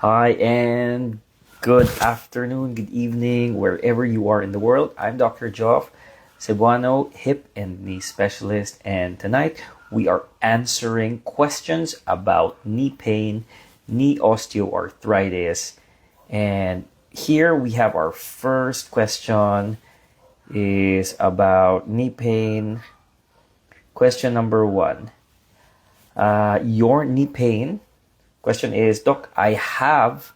Hi and good afternoon, good evening, wherever you are in the world. I'm Dr. Joff Cebuano, hip and knee specialist, and tonight we are answering questions about knee pain, knee osteoarthritis. And here we have our first question is about knee pain. Question number one. Your knee pain. Question is, Doc, I have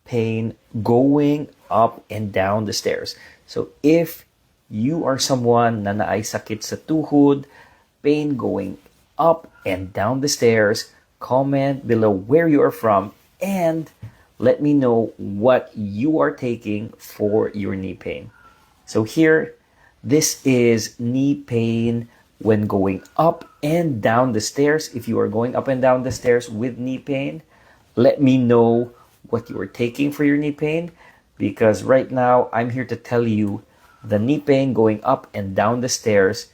pain going up and down the stairs. So if you are someone na naay sakit sa tuhod, pain going up and down the stairs, comment below where you are from and let me know what you are taking for your knee pain. So here, this is knee pain when going up and down the stairs. If you are going up and down the stairs with knee pain, let me know what you are taking for your knee pain, because right now I'm here to tell you the knee pain going up and down the stairs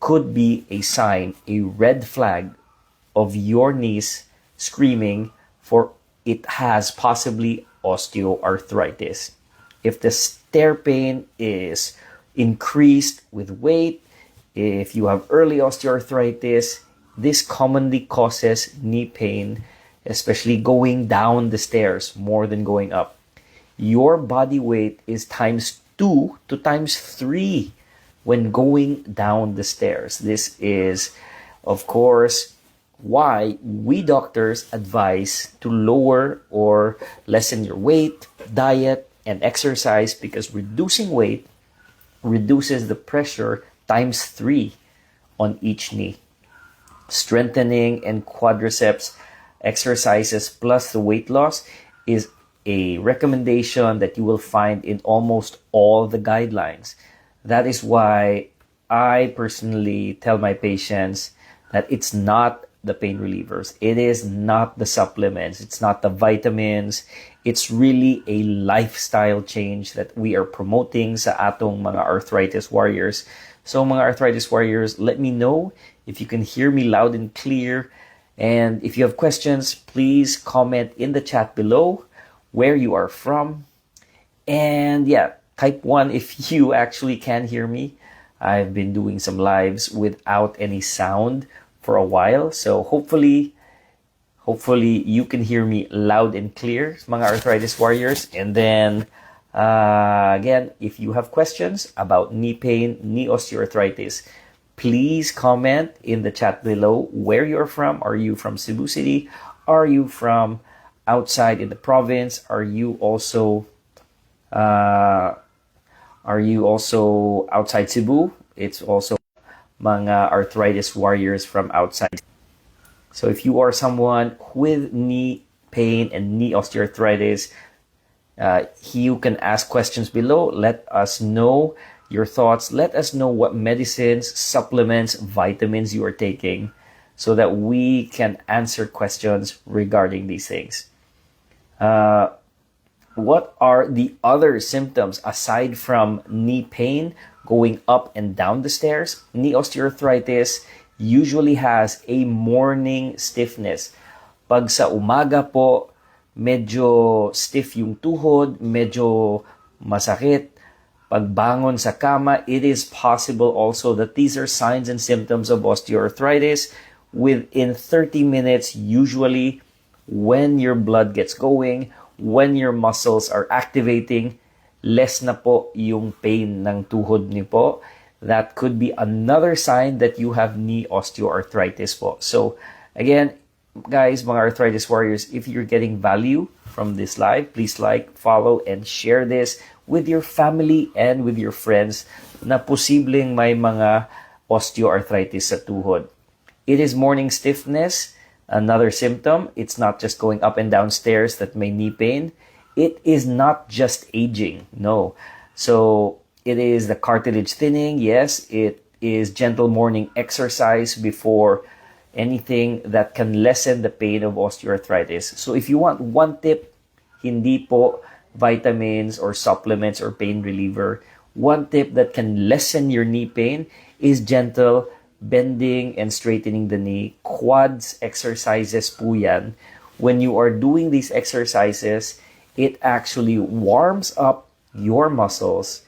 could be a sign, a red flag of your knees screaming for it has possibly osteoarthritis. If the stair pain is increased with weight, if you have early osteoarthritis, this commonly causes knee pain, especially going down the stairs more than going up. Your body weight is times 2 to times 3 when going down the stairs. This is, of course, why we doctors advise to lower or lessen your weight, diet, and exercise, because reducing weight reduces the pressure times 3 on each knee. Strengthening and quadriceps exercises plus the weight loss is a recommendation that you will find in almost all the guidelines. That is why I personally tell my patients that it's not the pain relievers, it is not the supplements, it's not the vitamins, it's really a lifestyle change that we are promoting sa atong mga arthritis warriors. So mga arthritis warriors, let me know if you can hear me loud and clear. And if you have questions, please comment in the chat below where you are from. And yeah, type 1 if you actually can hear me. I've been doing some lives without any sound for a while. So hopefully you can hear me loud and clear, mga arthritis warriors. And then again, if you have questions about knee pain, knee osteoarthritis, please comment in the chat below where you're from. Are you from Cebu City? Are you from outside in the province? Are you also outside Cebu? It's also mga arthritis warriors from outside. So if you are someone with knee pain and knee osteoarthritis, you can ask questions below. Let us know your thoughts. Let us know what medicines, supplements, vitamins you are taking so that we can answer questions regarding these things. What are the other symptoms aside from knee pain going up and down the stairs? Knee osteoarthritis usually has a morning stiffness. Pag sa umaga po, medyo stiff yung tuhod, medyo masakit. Pagbangon sa kama, it is possible also that these are signs and symptoms of osteoarthritis. Within 30 minutes, usually, when your blood gets going, when your muscles are activating, less na po yung pain ng tuhod niyo po. That could be another sign that you have knee osteoarthritis po. So, again, guys, mga arthritis warriors, if you're getting value from this live, please like, follow, and share this with your family and with your friends na posibleng may mga osteoarthritis sa tuhod. It is morning stiffness, another symptom. It's not just going up and down stairs that may knee pain. It is not just aging, no. So it is the cartilage thinning. Yes, it is gentle morning exercise before anything that can lessen the pain of osteoarthritis. So if you want one tip, hindi po vitamins or supplements or pain reliever. One tip that can lessen your knee pain is gentle bending and straightening the knee. Quads exercises po yan when you are doing these exercises, it actually warms up your muscles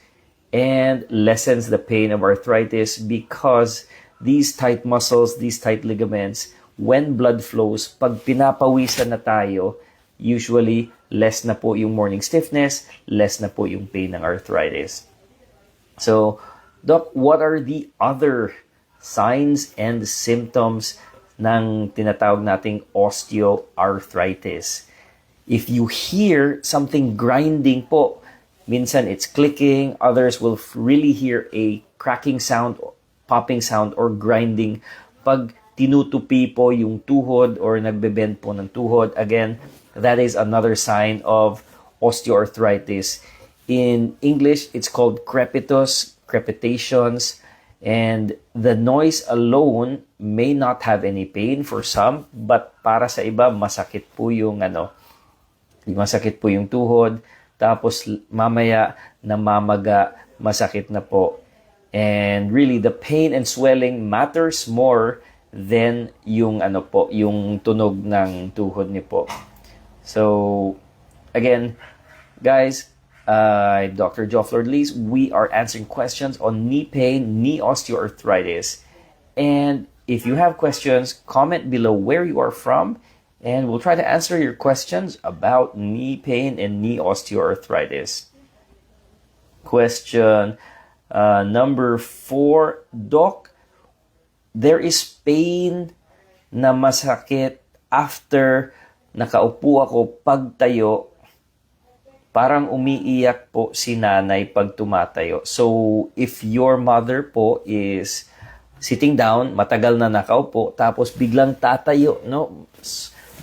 and lessens the pain of arthritis because these tight muscles, these tight ligaments, when blood flows, pag pinapawisan na tayo, usually less na po yung morning stiffness, less na po yung pain ng arthritis. So, Doc, what are the other signs and symptoms ng tinatawag nating osteoarthritis? If you hear something grinding po, minsan it's clicking, others will really hear a cracking sound, popping sound, or grinding pag tinutupi po yung tuhod or nagbe-bend po ng tuhod. Again, that is another sign of osteoarthritis. In English, it's called crepitus, crepitations, and the noise alone may not have any pain for some, but para sa iba, masakit po yung masakit po yung tuhod, tapos mamaya namamaga, masakit na po. And really, the pain and swelling matters more than yung yung tunog ng tuhod niyo po. So, again, guys, Dr. Geoff Lord-Lees, we are answering questions on knee pain, knee osteoarthritis. And if you have questions, comment below where you are from, and we'll try to answer your questions about knee pain and knee osteoarthritis. Question number 4, Doc, there is pain na masakit after nakaupo ako pagtayo. Parang umiiyak po si nanay pag tumatayo. So, if your mother po is sitting down, matagal na nakaupo, tapos biglang tatayo, no?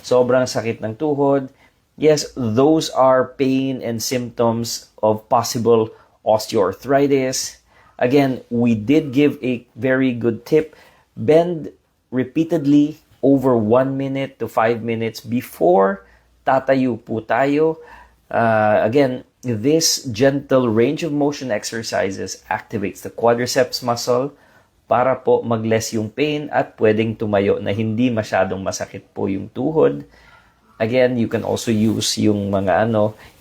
Sobrang sakit ng tuhod. Yes, those are pain and symptoms of possible osteoarthritis. Again, we did give a very good tip. Bend repeatedly over 1 minute to 5 minutes before tatayo po tayo. Again, this gentle range of motion exercises activates the quadriceps muscle para po mag-less yung pain at pwedeng tumayo na hindi masyadong masakit po yung tuhod. Again, you can also use yung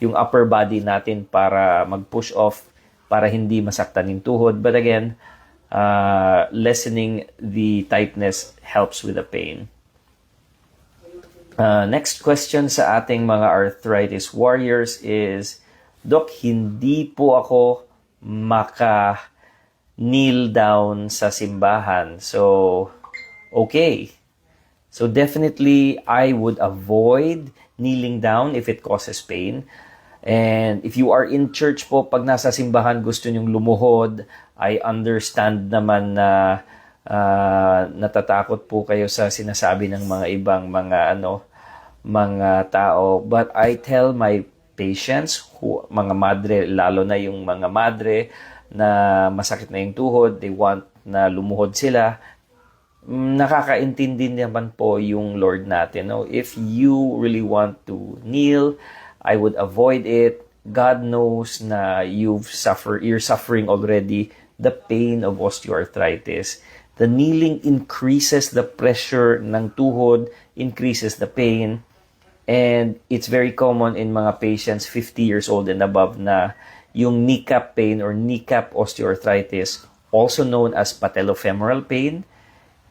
yung upper body natin para mag-push off para hindi masaktan yung tuhod. But again, lessening the tightness helps with the pain. Next question sa ating mga arthritis warriors is, Doc, hindi po ako kneel down sa simbahan. So, okay. So, definitely, I would avoid kneeling down if it causes pain. And if you are in church po, pag nasa simbahan gusto nyong lumuhod, I understand naman na natatakot po kayo sa sinasabi ng mga ibang mga tao. But I tell my patients, mga madre, lalo na yung mga madre na masakit na yung tuhod, they want na lumuhod sila, nakakaintindi naman po yung Lord natin. No? If you really want to kneel, I would avoid it. God knows na you're suffering already the pain of osteoarthritis. The kneeling increases the pressure ng tuhod, increases the pain, and it's very common in mga patients 50 years old and above na yung kneecap pain or kneecap osteoarthritis, also known as patellofemoral pain,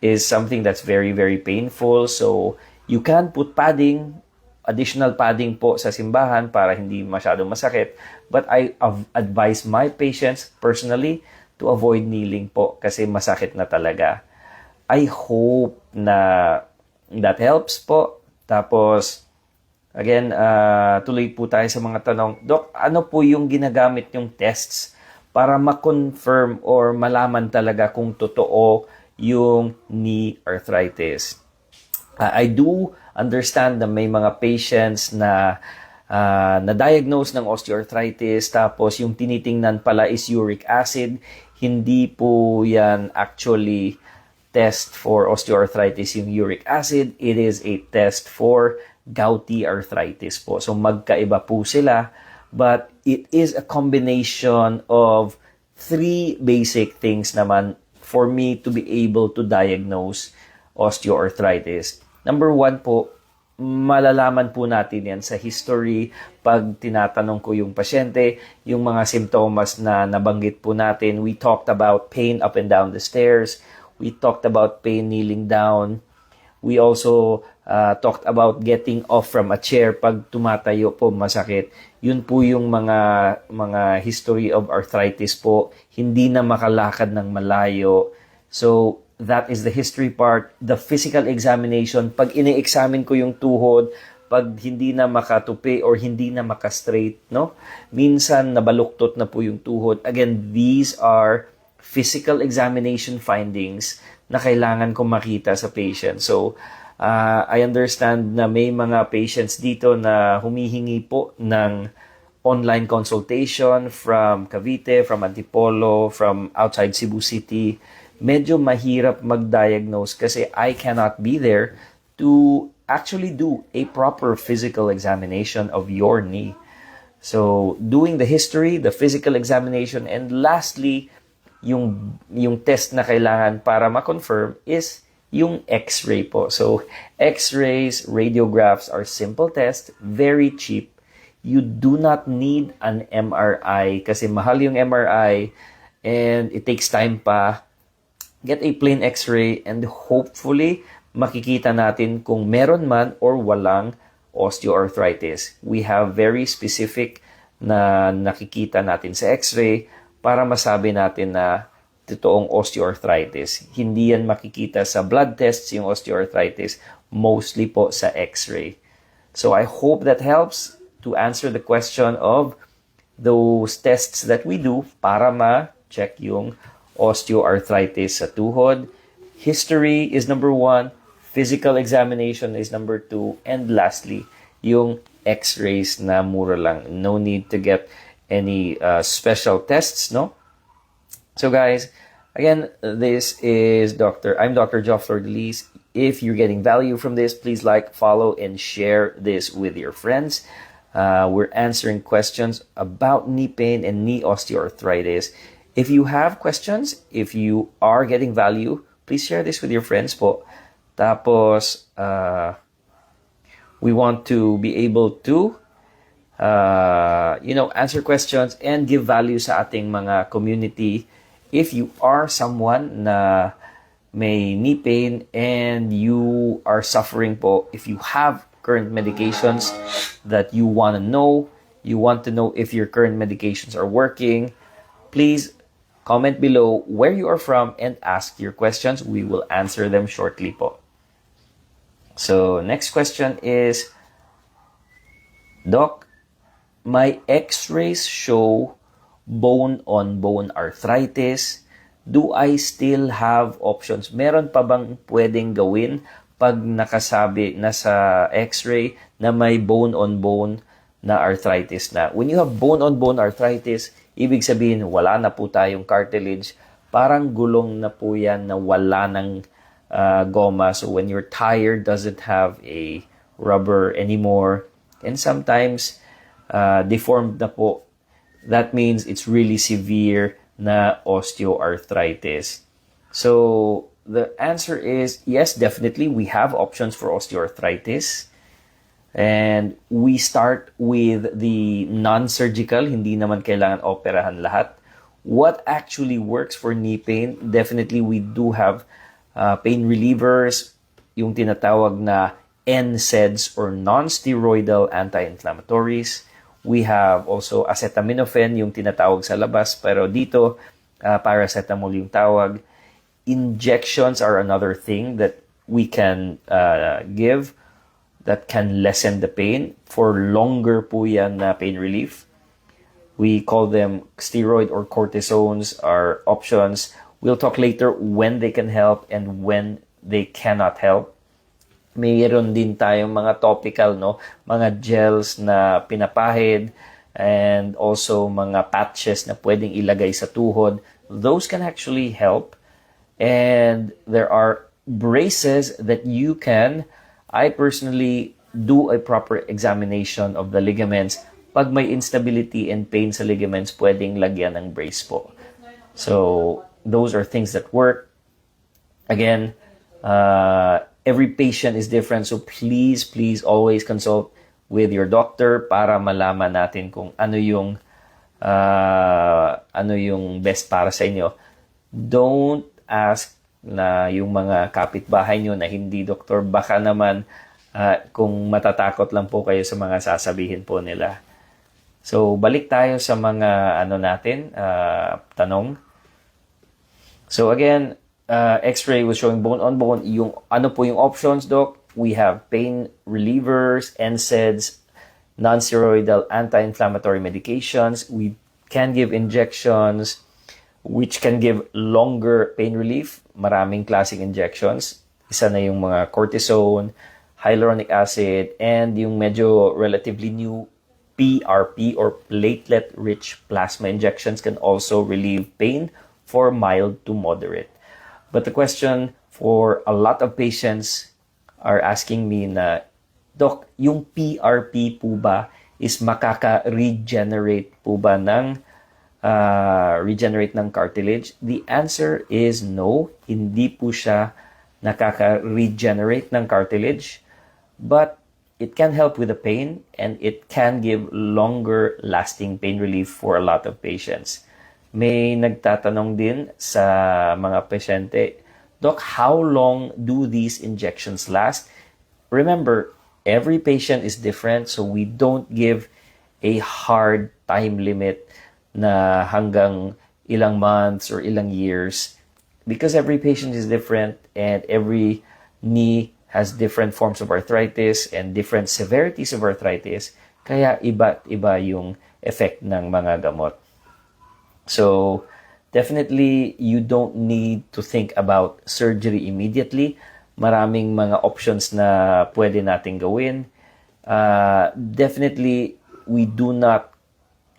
is something that's very, very painful. So, you can put padding, additional padding po sa simbahan para hindi masyadong masakit. But I advise my patients personally to avoid kneeling po kasi masakit na talaga. I hope na that helps po. Tapos, again, tuloy po tayo sa mga tanong. Doc, ano po yung ginagamit yung tests para ma-confirm or malaman talaga kung totoo yung knee arthritis? I do understand na may mga patients na na-diagnose ng osteoarthritis tapos yung tinitingnan pala is uric acid. Hindi po yan actually test for osteoarthritis yung uric acid. It is a test for gouty arthritis po. So magkaiba po sila, but it is a combination of 3 basic things naman for me to be able to diagnose osteoarthritis. Number 1 po, malalaman po natin yan sa history pag tinatanong ko yung pasyente, yung mga simptomas na nabanggit po natin. We talked about pain up and down the stairs. We talked about pain kneeling down. We also talked about getting off from a chair pag tumatayo po masakit. Yun po yung mga history of arthritis po. Hindi na makalakad ng malayo. So, that is the history part. The physical examination, pag ini-examine ko yung tuhod, pag hindi na makatupi or hindi na makastraight, no? Minsan nabaluktot na po yung tuhod. Again, these are physical examination findings na kailangan kong makita sa patient. So, I understand na may mga patients dito na humihingi po ng online consultation from Cavite, from Antipolo, from outside Cebu City. Medyo mahirap mag-diagnose kasi I cannot be there to actually do a proper physical examination of your knee. So, doing the history, the physical examination, and lastly, yung test na kailangan para ma-confirm is yung X-ray po. So, X-rays, radiographs are simple tests, very cheap. You do not need an MRI kasi mahal yung MRI and it takes time pa. Get a plain X-ray and hopefully makikita natin kung meron man or walang osteoarthritis. We have very specific na nakikita natin sa X-ray para masabi natin na totoong osteoarthritis. Hindi yan makikita sa blood tests yung osteoarthritis, mostly po sa X-ray. So I hope that helps to answer the question of those tests that we do para ma-check yung osteoarthritis sa tuhod. History is number 1, physical examination is number 2, and lastly, yung X-rays na mura lang. No need to get any special tests, no? So guys, again, I'm Dr. Joff Flor-de-Lis. If you're getting value from this, please like, follow, and share this with your friends. We're answering questions about knee pain and knee osteoarthritis. If you have questions, if you are getting value, please share this with your friends po. Tapos, we want to be able to, answer questions and give value sa ating mga community. If you are someone na may knee pain and you are suffering po, if you have current medications that you want to know if your current medications are working, please comment below where you are from and ask your questions. We will answer them shortly po. So, next question is, Doc, my X-rays show bone-on-bone arthritis. Do I still have options? Meron pa bang pwedeng gawin pag nakasabi na sa X-ray na may bone-on-bone na arthritis na? When you have bone-on-bone arthritis, ibig sabihin, wala na po tayong cartilage. Parang gulong na po yan na wala ng goma. So when you're tired, doesn't have a rubber anymore. And sometimes, deformed na po. That means it's really severe na osteoarthritis. So the answer is yes, definitely we have options for osteoarthritis. And we start with the non-surgical, hindi naman kailangan operahan lahat. What actually works for knee pain? Definitely we do have pain relievers, yung tinatawag na NSAIDs or non-steroidal anti-inflammatories. We have also acetaminophen, yung tinatawag sa labas, pero dito paracetamol yung tawag. Injections are another thing that we can give that can lessen the pain. For longer po yan na pain relief. We call them steroid or cortisones are options. We'll talk later when they can help and when they cannot help. Mayroon din tayong mga topical, no? Mga gels na pinapahid and also mga patches na pwedeng ilagay sa tuhod. Those can actually help. And there are braces that you can, I personally do a proper examination of the ligaments. Pag may instability and pain sa ligaments, pwedeng lagyan ng brace po. So, those are things that work. Again, every patient is different. So please always consult with your doctor para malaman natin kung ano yung best para sa inyo. Don't ask na yung mga kapitbahay nyo na hindi doktor. Baka naman kung matatakot lang po kayo sa mga sasabihin po nila. So, balik tayo sa mga tanong. So, again, X-ray was showing bone on bone. Ano po yung options, Doc? We have pain relievers, NSAIDs, non-steroidal anti-inflammatory medications. We can give injections which can give longer pain relief. Maraming klaseng injections. Isa na yung mga cortisone, hyaluronic acid, and yung medyo relatively new PRP or platelet-rich plasma injections can also relieve pain for mild to moderate. But the question for a lot of patients are asking me na, Doc, yung PRP po ba is makaka-regenerate po ba ng cartilage? The answer is no. Hindi po siya nakaka-regenerate ng cartilage. But it can help with the pain and it can give longer lasting pain relief for a lot of patients. May nagtatanong din sa mga pasyente, Doc, how long do these injections last? Remember, every patient is different, so we don't give a hard time limit na hanggang ilang months or ilang years because every patient is different and every knee has different forms of arthritis and different severities of arthritis, kaya iba't iba yung effect ng mga gamot. So, definitely, you don't need to think about surgery immediately. Maraming mga options na pwede nating gawin. Definitely, we do not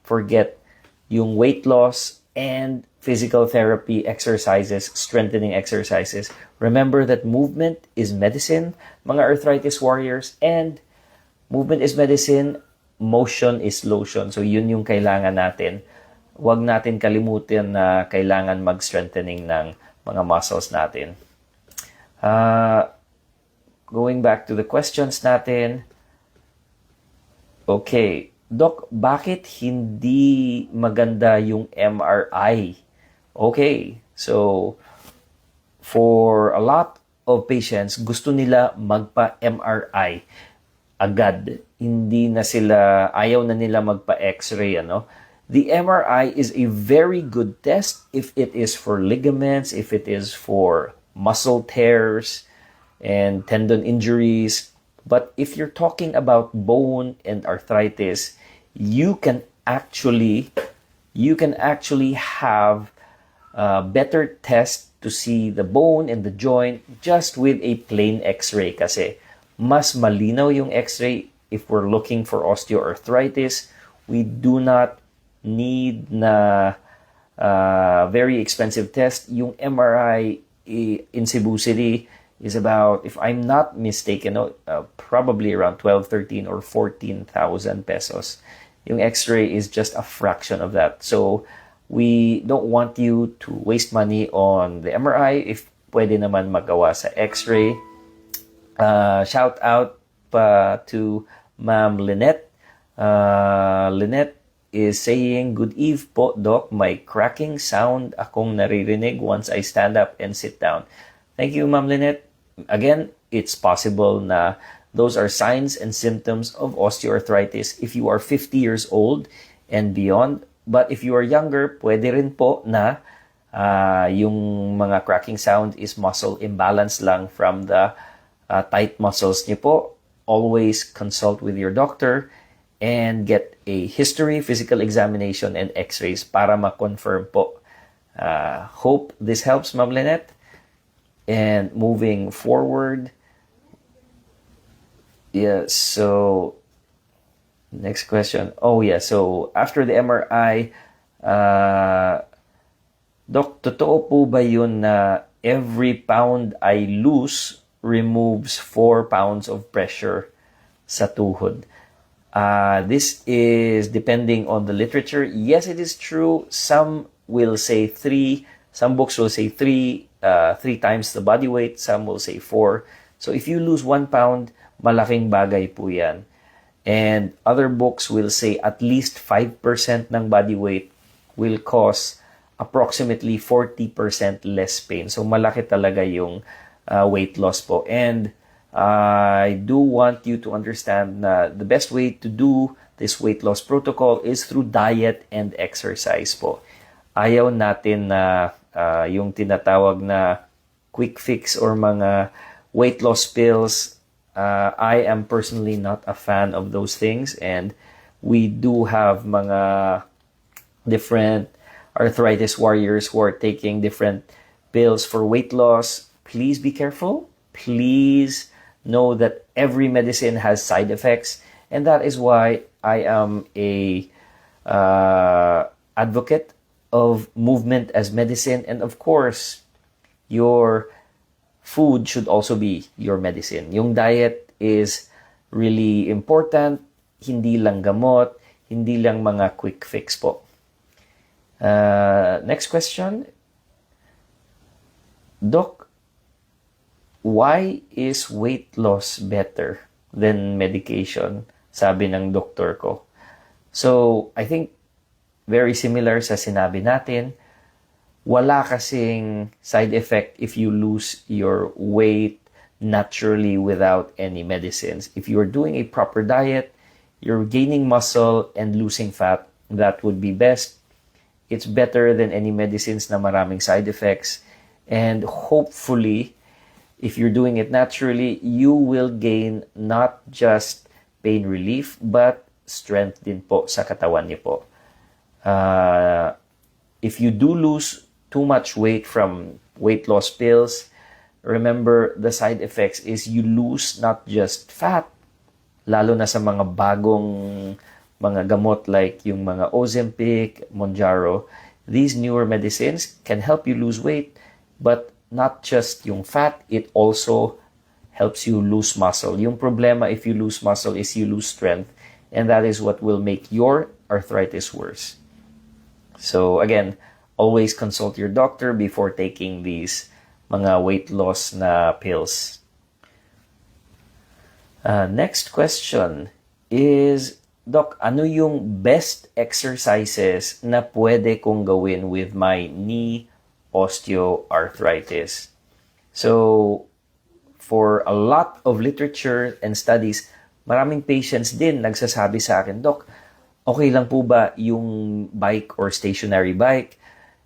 forget yung weight loss and physical therapy exercises, strengthening exercises. Remember that movement is medicine, mga arthritis warriors, and movement is medicine, motion is lotion. So yun yung kailangan natin. Huwag natin kalimutan na kailangan mag-strengthening ng mga muscles natin. Going back to the questions natin. Okay. Doc, bakit hindi maganda yung MRI? Okay, so for a lot of patients, gusto nila magpa-MRI agad. Ayaw na nila magpa-X-ray, The MRI is a very good test if it is for ligaments, if it is for muscle tears and tendon injuries. But if you're talking about bone and arthritis, you can actually have a better test to see the bone and the joint just with a plain X-ray kasi mas malinaw yung X-ray if we're looking for osteoarthritis. We do not need na very expensive test. Yung MRI in Cebu City is about, if I'm not mistaken, probably around 12, 13, or 14,000 pesos. Yung X-ray is just a fraction of that. So, we don't want you to waste money on the MRI if pwede naman magawa sa X-ray. Shout out pa to Ma'am Lynette. Lynette is saying, "Good eve po, Doc. May cracking sound akong naririnig once I stand up and sit down." Thank you, Ma'am Lynette. Again, it's possible na those are signs and symptoms of osteoarthritis if you are 50 years old and beyond. But if you are younger, pwede rin po na yung mga cracking sound is muscle imbalance lang from the tight muscles niyo po. Always consult with your doctor and get a history, physical examination, and x-rays para ma-confirm po. Hope this helps, Ma'am Lynette. And moving forward, so next question. So after the MRI, Doc, totoo po ba yun na every pound I lose removes 4 pounds of pressure sa tuhod? This is depending on the literature. Yes, it is true. Some will say 3. Some books will say 3 times the body weight. Some will say 4. So if you lose 1 pound, malaking bagay po yan. And other books will say at least 5% ng body weight will cause approximately 40% less pain. So malaki talaga yung weight loss po. And I do want you to understand na the best way to do this weight loss protocol is through diet and exercise po. Ayaw natin na yung tinatawag na quick fix or mga weight loss pills. I am personally not a fan of those things, and we do have mga different arthritis warriors who are taking different pills for weight loss. Please be careful. Please know that every medicine has side effects, and that is why I am a advocate of movement as medicine. And of course, your food should also be your medicine. Yung diet is really important, hindi lang gamot, hindi lang mga quick fix po. Next question. Doc, why is weight loss better than medication? Sabi ng doktor ko. So, I think very similar sa sinabi natin. Wala kasing side effect if you lose your weight naturally without any medicines. If you're doing a proper diet, you're gaining muscle and losing fat, that would be best. It's better than any medicines na maraming side effects. And hopefully, if you're doing it naturally, you will gain not just pain relief, but strength din po sa katawan niyo po. If you do lose too much weight from weight loss pills, remember the side effects is you lose not just fat, lalo na sa mga bagong mga gamot like yung mga Ozempic, Mounjaro. These newer medicines can help you lose weight, but not just yung fat, it also helps you lose muscle. Yung problema if you lose muscle is you lose strength, and that is what will make your arthritis worse. So again, always consult your doctor before taking these mga weight loss na pills. Next question is, Doc, ano yung best exercises na pwede kong gawin with my knee osteoarthritis? So, for a lot of literature and studies, maraming patients din nagsasabi sa akin, Doc, okay lang po ba yung bike or stationary bike?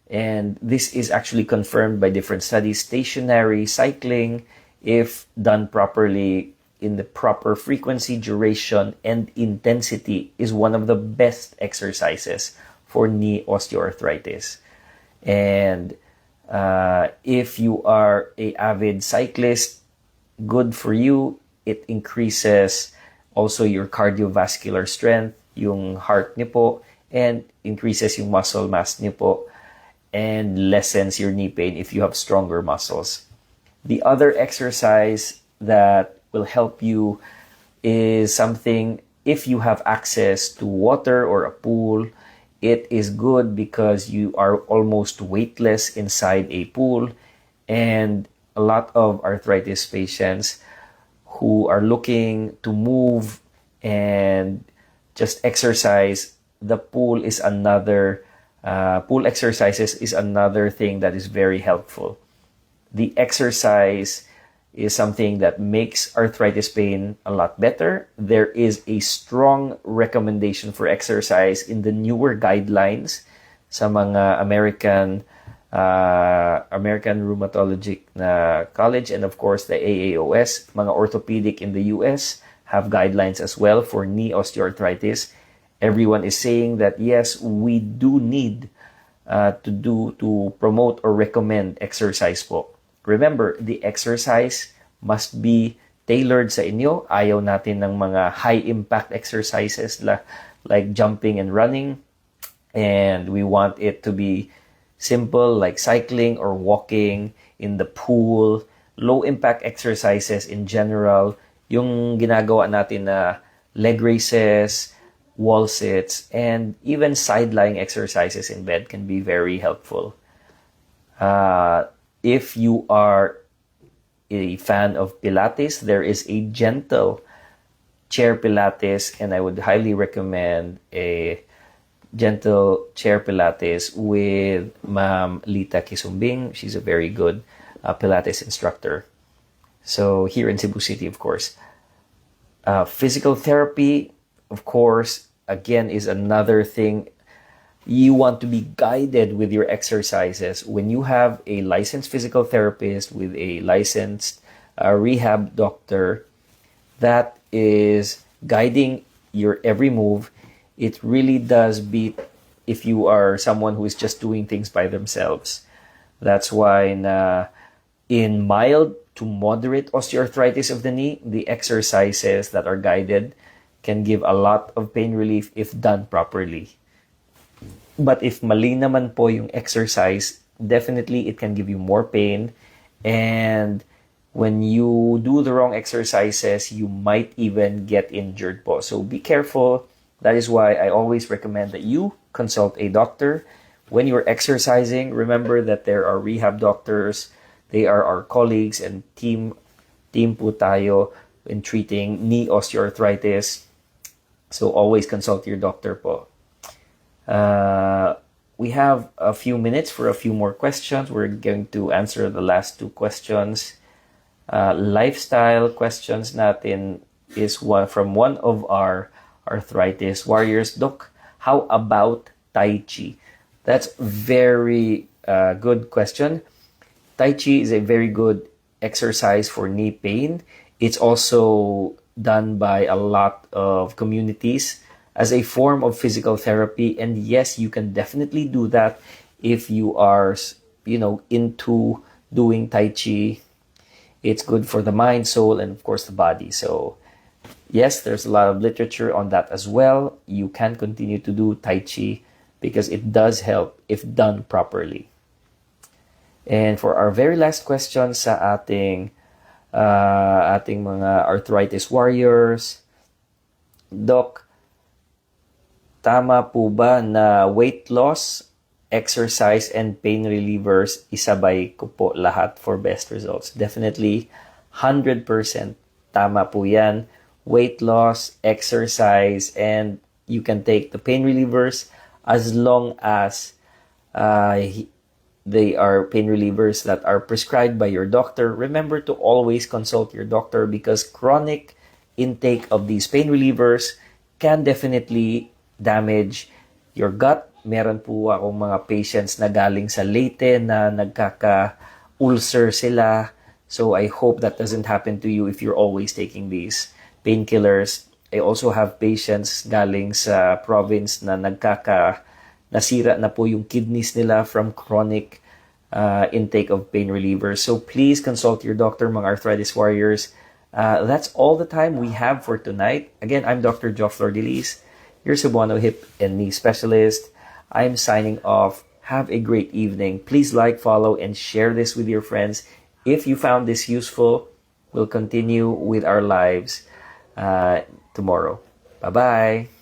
And this is actually confirmed by different studies. Stationary cycling, if done properly in the proper frequency, duration, and intensity, is one of the best exercises for knee osteoarthritis. And if you are an avid cyclist, good for you. It increases also your cardiovascular strength, yung heart niyo po, and increases yung muscle mass niyo po, and lessens your knee pain if you have stronger muscles. The other exercise that will help you is something, if you have access to water or a pool, it is good because you are almost weightless inside a pool. And a lot of arthritis patients who are looking to move and just exercise, the pool is another pool exercises is another thing that is very helpful. The exercise is something that makes arthritis pain a lot better. There is a strong recommendation for exercise in the newer guidelines sa mga American Rheumatologic na College, and of course the AAOS. Mga orthopedic in the US have guidelines as well for knee osteoarthritis. Everyone is saying that yes, we do need to promote or recommend exercise po. Remember, the exercise must be tailored sa inyo. Ayaw natin ng mga high-impact exercises like jumping and running. And we want it to be simple like cycling or walking in the pool. Low-impact exercises in general. Yung ginagawa natin na leg raises, wall sits, and even side-lying exercises in bed can be very helpful. If you are a fan of Pilates, there is a gentle chair Pilates, and I would highly recommend a gentle chair Pilates with Ma'am Lita Kisumbing. She's a very good Pilates instructor. So here in Cebu City, of course. Physical therapy, of course, again, is another thing. You want to be guided with your exercises. When you have a licensed physical therapist with a licensed rehab doctor that is guiding your every move, it really does beat if you are someone who is just doing things by themselves. That's why in mild to moderate osteoarthritis of the knee, the exercises that are guided can give a lot of pain relief if done properly. But if mali naman po yung exercise, definitely it can give you more pain. And when you do the wrong exercises, you might even get injured po. So be careful. That is why I always recommend that you consult a doctor. When you're exercising, remember that there are rehab doctors. They are our colleagues and team po tayo in treating knee osteoarthritis. So always consult your doctor po. We have a few minutes for a few more questions. We're going to answer the last two questions. Lifestyle questions natin is from one of our arthritis warriors. Doc, how about Tai Chi? That's very good question. Tai Chi is a very good exercise for knee pain. It's also done by a lot of communities as a form of physical therapy. And yes, you can definitely do that if you are, into doing Tai Chi. It's good for the mind, soul, and of course the body. So yes, there's a lot of literature on that as well. You can continue to do Tai Chi because it does help if done properly. And for our very last question sa ating mga arthritis warriors, Doc, tama po ba na weight loss, exercise, and pain relievers, isabay ko po lahat for best results? Definitely, 100% tama po yan. Weight loss, exercise, and you can take the pain relievers as long as they are pain relievers that are prescribed by your doctor. Remember to always consult your doctor because chronic intake of these pain relievers can definitely damage your gut. Meron po akong mga patients na galing sa Leyte na nagkaka-ulcer sila. So I hope that doesn't happen to you if you're always taking these painkillers. I also have patients galing sa province na nasira na po yung kidneys nila from chronic intake of pain relievers. So please consult your doctor, mga arthritis warriors. That's all the time we have for tonight. Again, I'm Dr. Joff Lordelis, your Cebuano hip and knee specialist. I'm signing off. Have a great evening. Please like, follow, and share this with your friends. If you found this useful, we'll continue with our lives tomorrow. Bye-bye.